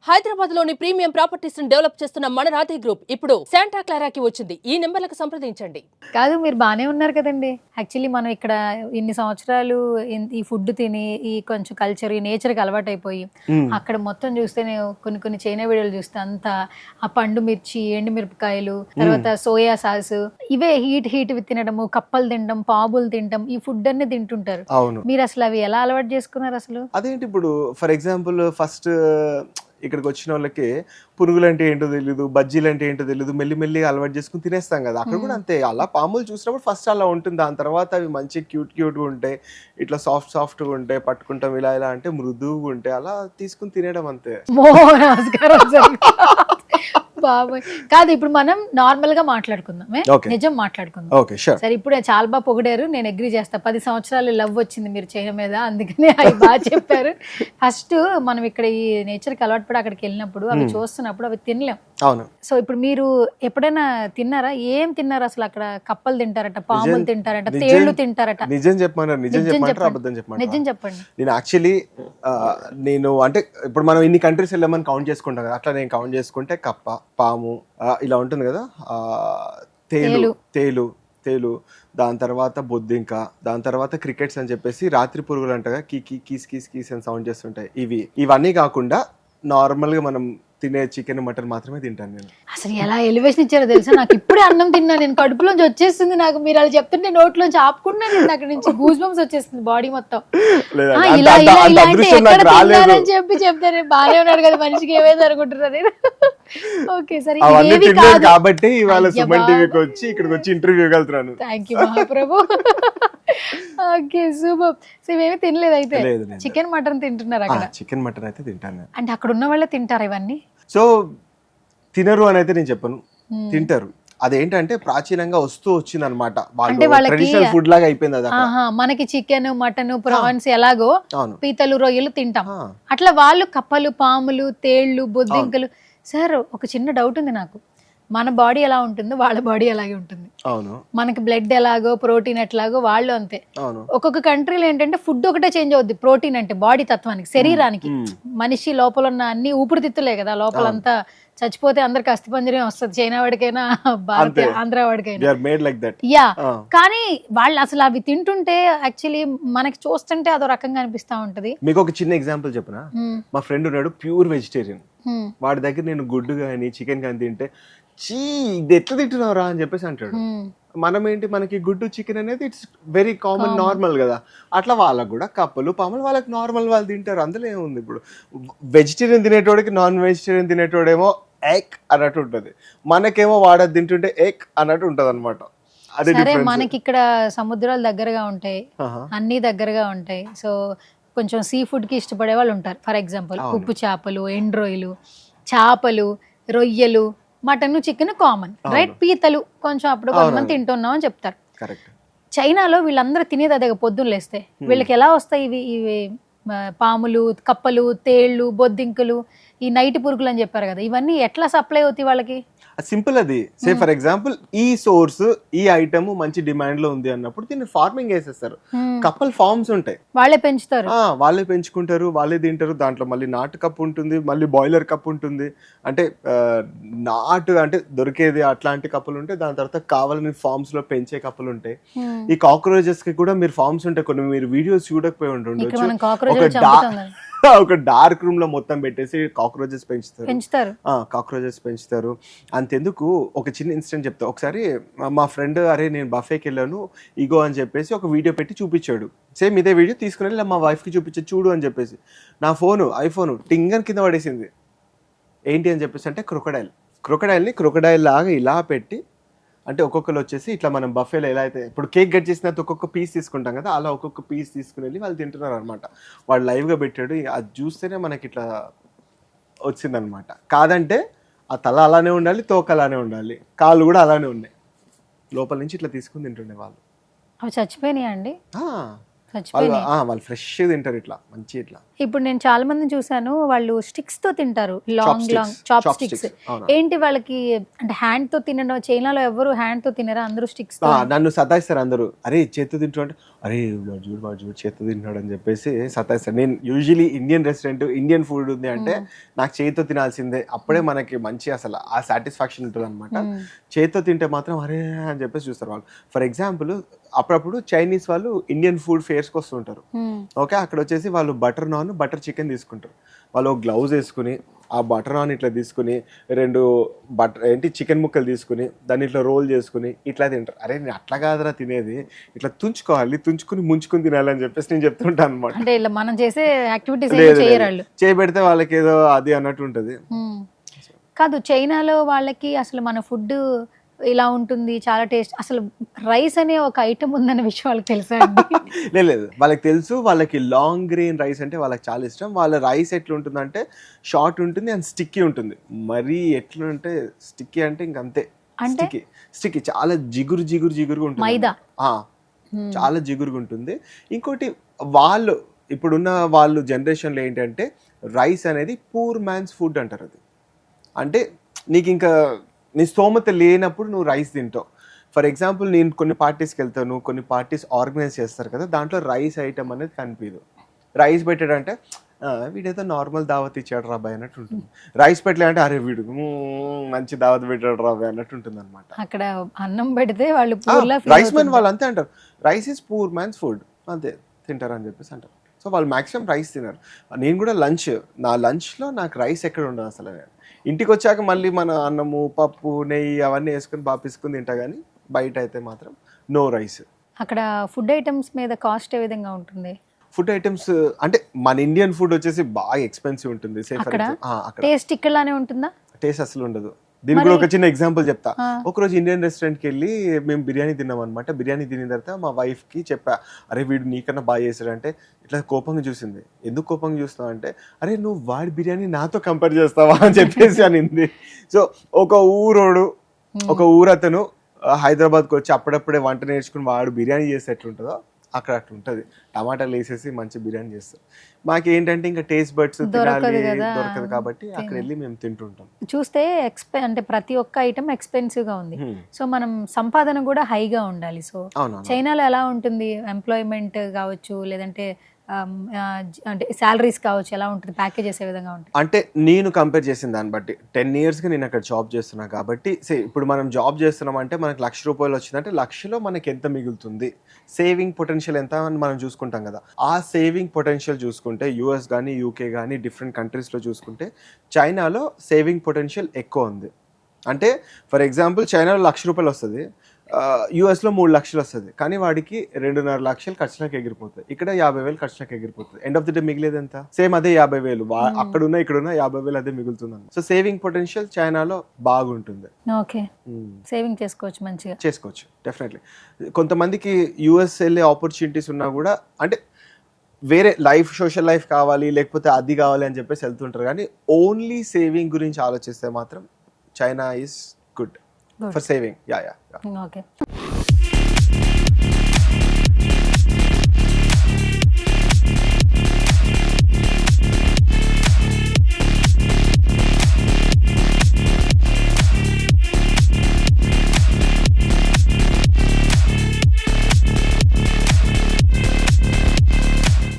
హైదరాబాద్ లోని premium properties ని develop చేస్తున్న మన రాధే గ్రూప్ ఇప్పుడు శాంటా క్లారాకి వచ్చింది. ఈ నెంబర్లకు సంప్రదించండి. కాదు, మీరు బానే ఉన్నారు కదండి. యాక్చువల్లీ మనం ఇక్కడ ఇన్ని సంవత్సరాలు ఈ ఫుడ్ తిని ఈ కొంచెం కల్చర్ ఈ నేచర్కి అలవాటు అయిపోయి అక్కడ మొత్తం చూస్తే నేను కొన్ని చైనా వీడియోలు చూస్తే అంతా ఆ పండు మిర్చి, ఎండు మిరపకాయలు, తర్వాత సోయా సాస్, ఇవే హీట్ తినడము, కప్పలు తినడం, పాములు తినడం, ఈ ఫుడ్ అన్ని తింటుంటారు. మీరు అసలు అవి ఎలా అలవాటు చేసుకున్నారు అసలు? అదేంటి ఇప్పుడు ఫర్ ఎగ్జాంపుల్ ఫస్ట్ ఇక్కడికి వచ్చిన వాళ్ళకి పురుగులు అంటే ఏంటో తెలియదు, బజ్జీలు అంటే ఏంటో తెలియదు, మెల్లి అలవాటు చేసుకుని తినేస్తాం కదా. అక్కడ కూడా అంతే, అలా పాములు చూసినప్పుడు ఫస్ట్ అలా ఉంటుంది, దాని తర్వాత అవి మంచి క్యూట్గా ఉంటాయి, ఇట్లా సాఫ్ట్గా ఉంటాయి, పట్టుకుంటాం ఇలా అంటే మృదువుగా ఉంటాయి, అలా తీసుకుని తినేయడం అంతే. బాబాయ్ కాదు, ఇప్పుడు మనం నార్మల్ గా మాట్లాడుకుందామే, నిజం మాట్లాడుకుందాం. సరే, ఇప్పుడు చాలా బాగా పొగిడారు, నేను అగ్రీ చేస్తా. 10 సంవత్సరాలు లవ్ వచ్చింది మీరు చైనా మీద, అందుకనే అవి బాగా చెప్పారు. ఫస్ట్ మనం ఇక్కడ ఈ నేచర్ కి అలవాటు పడి అక్కడికి వెళ్ళినప్పుడు అవి చూస్తున్నప్పుడు అవి తినలేం. సో ఇప్పుడు మీరు ఎప్పుడైనా తిన్నారా? ఏం తిన్నారు అసలు? అక్కడ కప్పలు తింటారట, పాములు తింటారట, తేళ్లు తింటారట. నిజం చెప్పండి. నిజం చెప్పండి. నేను యాక్చువల్లీ నేను అంటే ఇప్పుడు మనం ఇన్ని కంట్రీస్ వెళ్ళామని కౌంట్ చేసుకుంటాం కదా, అట్లా నేను కౌంట్ చేసుకుంటే కప్ప, పాము ఇలా ఉంటుంది కదా, తేలు, దాని తర్వాత బొద్దింక, దాని తర్వాత క్రికెట్స్ అని చెప్పేసి రాత్రి పురుగులు అంటగా కీస్ అని సౌండ్ చేస్తుంటాయి. ఇవన్నీ కాకుండా నార్మల్ గా మనం తినే చికెన్, మటన్ మాత్రమే తింటాను నేను. అసలు ఎలా ఎలివేషన్ ఇచ్చారో తెలుసా? నాకు ఇప్పుడే అన్నం తిన్నా, నేను కడుపులోంచి వచ్చేస్తుంది నాకు. మీరు అలా చెప్తుంటే నోట్లోంచి ఆపుకున్నా, నేను అక్కడి నుంచి గూస్ బంప్స్ వచ్చేస్తుంది బాడీ మొత్తం. ఇలా అంటే ఎక్కడ తిన్నారని చెప్తారు, బాగానే ఉన్నాడు కదా మనిషికి, ఏమైంది అనుకుంటున్నా నేను. ఓకే సరే, కాబట్టి ఇవాళ సుమన్ టీవీకి వచ్చి ఇక్కడికి వచ్చి ఇంటర్వ్యూ వెళ్తున్నాను. Thank you Mahaprabhu. Okay super. So ఇవేమీ తినలేదు అయితే? చికెన్ మటన్ తింటున్నారు అక్కడ? చికెన్ మటన్ అయితే తింటాను. అంటే అక్కడ ఉన్న వాళ్ళే తింటారు ఇవన్నీ? సో తినరు అని అయితే నేను చెప్పను, తింటారు. అదేంటంటే ప్రాచీనంగా వస్తూ వచ్చింది అనమాట, ట్రెడిషనల్ ఫుడ్ లాగా అయిపోయింది అది. మనకి చికెన్, మటన్, ప్రాన్స్ ఎలాగో పీతలు, రొయ్యలు తింటాం, అట్లా వాళ్ళు కప్పలు, పాములు, తేళ్లు, బొద్దింకలు. సార్ ఒక చిన్న డౌట్ ఉంది నాకు, మన బాడీ ఎలా ఉంటుందో వాళ్ళ బాడీ అలాగే ఉంటుంది. మనకి బ్లడ్ ఎలాగో, ప్రోటీన్ ఎట్లాగో వాళ్ళు అంతే. ఒక్కొక్క కంట్రీలో ఏంటంటే ఫుడ్ ఒకటే చేంజ్ అవుద్ది. ప్రోటీన్ అంటే బాడీ తత్వానికి, శరీరానికి, మనిషి లోపల ఉన్న అన్ని ఊపిరితిత్తులే కదా, లోపలంతా చచ్చిపోతే అందరికి అస్థిపంజరం వస్తుంది, చైనా వాడికైనా భారతీయ ఆంధ్ర వాడికైనా. యా, కానీ వాళ్ళు అసలు అవి తింటుంటే యాక్చువల్లీ మనకి చూస్తుంటే అదో రకంగా అనిపిస్తా ఉంటది. మీకు ఒక చిన్న ఎగ్జాంపుల్ చెప్పనా? మా ఫ్రెండ్ ఉన్నాడు, ప్యూర్ వెజిటేరియన్. వాడి దగ్గర నేను గుడ్డు కానీ చికెన్ కానీ తింటే, చీ ఇది ఎట్లా తింటున్నావురా అని చెప్పేసి అంటాడు. మనం ఏంటి, మనకి గుడ్డు చికెన్ అనేది ఇట్స్ వెరీ కామన్, నార్మల్ కదా. అట్లా వాళ్ళకు కూడా కప్పలు, పాములు వాళ్ళకి నార్మల్, వాళ్ళు తింటారు, అందులో ఏముంది. ఇప్పుడు వెజిటేరియన్ తినేటోడికి నాన్ వెజిటేరియన్ తినేటోడేమో ఎగ్ అన్నట్టు ఉంటుంది, మనకేమో వాడది తింటుంటే ఎగ్ అన్నట్టు ఉంటది అనమాట. సరే, మనకి ఇక్కడ సముద్రాలు దగ్గరగా ఉంటాయి, అన్ని దగ్గరగా ఉంటాయి. సో కొంచెం సీ ఫుడ్ కి ఇష్టపడే వాళ్ళు ఉంటారు. ఫర్ ఎగ్జాంపుల్ ఉప్పు చేపలు, ఎండ్రోయిలు, చేపలు, రొయ్యలు, మటన్, చికెన్ కామన్, రైట్? పీతలు కొంచెం అప్పుడు కొంతమంది తింటున్నాం అని చెప్తారు. చైనాలో వీళ్ళందరూ తినేది అదే, పొద్దున్న లేస్తే వీళ్ళకి ఎలా వస్తాయి ఇవి పాములు, కప్పలు, తేళ్లు, బొద్దింకలు, ఈ నైట్ పురుగులు అని చెప్పారు కదా, ఇవన్నీ ఎట్లా సప్లై అవుతాయి వాళ్ళకి? సింపుల్ అది. సే ఫర్ ఎగ్జాంపుల్ ఈ సోర్స్, ఈ ఐటమ్ మంచి డిమాండ్ లో ఉంది అన్నప్పుడు దీన్ని ఫార్మింగ్ వేసేస్తారు. కప్పల్ ఫార్మ్స్ ఉంటాయి, వాళ్ళే పెంచుతారు, వాళ్ళే పెంచుకుంటారు, వాళ్ళే తింటారు. దాంట్లో మళ్ళీ నాటు కప్పు ఉంటుంది, మళ్ళీ బాయిలర్ కప్పు ఉంటుంది. అంటే నాటు అంటే దొరికేది అట్లాంటి కప్పులు ఉంటాయి, దాని తర్వాత కావాలని ఫార్మ్స్ లో పెంచే కప్పులు ఉంటాయి. ఈ కాక్రోచెస్ కి కూడా మీరు ఫార్మ్స్ ఉంటాయి కొన్ని, మీరు వీడియోస్ చూడకపోయి ఉండొచ్చు. ఒక డార్క్ రూమ్ లో మొత్తం పెట్టేసి కాక్రోచెస్ పెంచుతారు. అంతెందుకు ఒక చిన్న ఇన్సిడెంట్ చెప్తా. ఒకసారి మా ఫ్రెండ్, అరే నేను బఫేకి వెళ్ళాను ఇగో అని చెప్పేసి ఒక వీడియో పెట్టి చూపించాడు. సేమ్ ఇదే వీడియో తీసుకుని వెళ్ళి మా వైఫ్ కి చూపించాడు, చూడు అని చెప్పేసి. నా ఐఫోన్ టింగన్ కింద పడేసింది. ఏంటి అని చెప్పేసి అంటే క్రొకడైల్ లాగా ఇలా పెట్టి, అంటే ఒక్కొక్కరు వచ్చేసి ఇట్లా మనం బఫేలో ఎలా అయితే ఇప్పుడు కేక్ కట్ చేసినంత ఒక్కొక్క పీస్ తీసుకుంటాం కదా, అలా ఒక్కొక్క పీస్ తీసుకుని వెళ్ళి వాళ్ళు తింటున్నారు అనమాట. వాడు లైవ్గా పెట్టాడు, అది చూస్తేనే మనకి ఇట్లా వచ్చిందనమాట. కాదంటే ఆ తల అలానే ఉండాలి, తోక అలానే ఉండాలి, కాళ్ళు కూడా అలానే ఉన్నాయి, లోపల నుంచి ఇట్లా తీసుకుని తింటుండే వాళ్ళు. అవి చచ్చిపోయినాయా అండి? వాళ్ళు ఫ్రెష్ తింటారు ఇట్లా మంచి ఇట్లా. ఇప్పుడు నేను చాలా మందిని చూసాను, వాళ్ళు స్టిక్స్ తో తింటారు, లాంగ్ చాప్ స్టిక్స్. ఏంటి వాళ్ళకి అంటే హ్యాండ్ తో తినడం? చైనాలో ఎవరు హ్యాండ్ తో తినరా, అందరూ స్టిక్స్ తో. నన్ను సతాయిస్తారు అందరూ, అరే చేతితో తింటూ అంటే అరే వాడు చూడు చేతితో తింటున్నాడు అని చెప్పేసి సతాయిస్తాడు. నేను usually Indian restaurant Indian food ఉంది అంటే నాకు చేతితో తినాల్సిందే, అప్పుడే మనకి మంచి అసలు ఆ సాటిస్ఫాక్షన్ ఉంటుంది అనమాట. చేతితో తింటే మాత్రం అరే అని చెప్పేసి చూస్తారు వాళ్ళు. ఫర్ ఎగ్జాంపుల్ అప్పుడప్పుడు చైనీస్ వాళ్ళు ఇండియన్ ఫుడ్ ఫేర్స్కి వస్తుంటారు. ఓకే, అక్కడ వచ్చేసి వాళ్ళు బటర్ నాన్ బటర్ చికెన్ తీసుకుంటారు. వాళ్ళు గ్లౌజ్ వేసుకుని ఆ బటర్ నాన్ ఇట్లా తీసుకుని 2 చికెన్ ముక్కలు తీసుకుని దాన్ని ఇట్లా రోల్ చేసుకుని ఇట్లా తింటారు. అరే నేను అట్లా కాదురా తినేది, ఇట్లా తుంచుకోవాలి, తుంచుకుని ముంచుకుని తినాలని చెప్పేసి నేను చెప్తుంటాను అనమాట. అంటే ఇలా మనం చేసే యాక్టివిటీస్ చేయబెడితే వాళ్ళకి ఏదో అది అన్నట్టు ఉంటుంది. కాదు, చైనాలో వాళ్ళకి అసలు మన ఫుడ్ ఇలా ఉంటుంది, చాలా టేస్ట్. అసలు రైస్ అనే ఒక ఐటమ్ ఉందన్న విషయం వాళ్ళకి తెలుసా అండి? లేదు, వాళ్ళకి తెలుసు. వాళ్ళకి లాంగ్ గ్రెయిన్ రైస్ అంటే వాళ్ళకి చాలా ఇష్టం. వాళ్ళ రైస్ ఎట్లా ఉంటుందంటే షార్ట్ ఉంటుంది అండ్ స్టిక్కీ ఉంటుంది. మరీ ఎట్లా అంటే స్టిక్కీ అంటే ఇంకంతే, స్టిక్కీ చాలా జిగురుగా ఉంటుంది. మైదా చాలా జిగురుగా ఉంటుంది. ఇంకోటి ఇప్పుడున్న వాళ్ళు జనరేషన్లో ఏంటంటే రైస్ అనేది పూర్ మ్యాన్స్ ఫుడ్ అంటారు. అది అంటే నీకు ఇంకా నీ స్తోమత లేనప్పుడు నువ్వు రైస్ తింటావు. ఫర్ ఎగ్జాంపుల్ నేను కొన్ని పార్టీస్కి వెళ్తాను, కొన్ని పార్టీస్ ఆర్గనైజ్ చేస్తారు కదా, దాంట్లో రైస్ ఐటమ్ అనేది కనిపించదు. రైస్ పెట్టాడంటే వీడేదో నార్మల్ దావత్ ఇచ్చాడు రాబాయ్ అన్నట్టు ఉంటుంది. రైస్ పెట్టలేదంటే అరే వీడు మంచి దావత్ పెట్టాడు రాబాయ్ అన్నట్టు ఉంటుంది అనమాట. అక్కడ అన్నం పెడితే వాళ్ళు రైస్ మ్యాన్ వాళ్ళు అంతే అంటారు, rice is poor man's food, అంతే తింటారు అని చెప్పేసి అంటారు. సో వాళ్ళు మ్యాక్సిమం రైస్ తినరు. నేను కూడా నా లంచ్లో నాకు రైస్ ఎక్కడ ఉండదు అసలు. నేను ఇంటికి వచ్చాక మళ్ళీ మన అన్నము పప్పు నెయ్యి అవన్నీ వేసుకుని బాపిసుకుని తింటా, కానీ బయట అయితే మాత్రం నో రైస్. అక్కడ ఫుడ్ ఐటమ్స్ మీద కాస్ట్ ఏ విధంగా ఉంటుంది? ఫుడ్ ఐటమ్స్ అంటే మన ఇండియన్ ఫుడ్ వచ్చేసి బాగా ఎక్స్పెన్సివ్ ఉంటుంది. టేస్ట్ ఇక్కడనే ఉంటుందా? టేస్ట్ అసలు ఉండదు. దీనికి కూడా ఒక చిన్న ఎగ్జాంపుల్ చెప్తా. ఒకరోజు ఇండియన్ రెస్టారెంట్కి వెళ్ళి మేము బిర్యానీ తిన్నాం అనమాట. బిర్యానీ తిన్న తర్వాత మా వైఫ్కి చెప్పా, అరే వీడు నీకన్నా బాగా చేశాడంటే ఇట్లా కోపంగా చూసింది. ఎందుకు కోపంగా చూస్తావు అంటే, అరే నువ్వు వాడి బిర్యానీ నాతో కంపేర్ చేస్తావా అని చెప్పేసి అనింది. సో ఒక ఊరతను హైదరాబాద్కి వచ్చి అప్పుడప్పుడే వంట నేర్చుకుని వాడు బిర్యానీ చేస్తే ఎట్లుంటుందో అక్కడ అట్లా ఉంటుంది. టమాటాలు వేసేసి మంచి బిర్యానీ చేస్తారు. మాకేంటంటే ఇంకా టేస్ట్ బడ్స్ దొరకదు కాబట్టి అక్కడ వెళ్ళి మేము తింటుంటాం. చూస్తే అంటే ప్రతి ఒక్క ఐటమ్ ఎక్స్పెన్సివ్ గా ఉంది. సో మనం సంపాదన కూడా హైగా ఉండాలి. సో చైనాలో ఎలా ఉంటుంది? ఎంప్లాయ్మెంట్ కావచ్చు, లేదంటే అంటే సాలరీస్ కావచ్చు, ఎలా ఉంటుంది? ప్యాకేజెస్ ఏ విధంగా ఉంటుంది? అంటే నేను కంపేర్ చేసిన దాన్ని బట్టి 10 yearsగా నేను అక్కడ జాబ్ చేస్తున్నా కాబట్టి ఇప్పుడు మనం జాబ్ చేస్తున్నాం అంటే మనకు ₹1,00,000 వచ్చిందంటే 1,00,000లో మనకి ఎంత మిగులుతుంది, సేవింగ్ పొటెన్షియల్ ఎంత అని మనం చూసుకుంటాం కదా. ఆ సేవింగ్ పొటెన్షియల్ చూసుకుంటే US కానీ UK కానీ డిఫరెంట్ కంట్రీస్లో చూసుకుంటే చైనాలో సేవింగ్ పొటెన్షియల్ ఎక్కువ ఉంది. అంటే ఫర్ ఎగ్జాంపుల్ చైనాలో ₹1,00,000 వస్తుంది, US లో 3 లక్షలు వస్తుంది, కానీ వాడికి 2.5 లక్షలు ఖర్చులకు ఎగిరిపోతాయి. ఇక్కడ 50,000 ఖర్చులకు ఎగిరిపోతుంది. ఎండ్ ఆఫ్ ది డే మిగిలేదు ఎంత? సేమ్ అదే 50,000 అక్కడున్న ఇక్కడున్న 50,000 అదే మిగులుతుంది. సో సేవింగ్ పొటెన్షియల్ చైనాలో బాగుంటుంది. ఓకే, సేవింగ్ చేసుకోవచ్చు, మంచిగా చేసుకోవచ్చు డెఫినెట్లీ. కొంతమందికి US వెళ్ళే ఆపర్చునిటీస్ ఉన్నా కూడా అంటే వేరే లైఫ్, సోషల్ లైఫ్ కావాలి లేకపోతే అది కావాలి అని చెప్పేసి వెళ్తుంటారు, కానీ ఓన్లీ సేవింగ్ గురించి ఆలోచిస్తే మాత్రం China is good for saving. Yeah. Okay.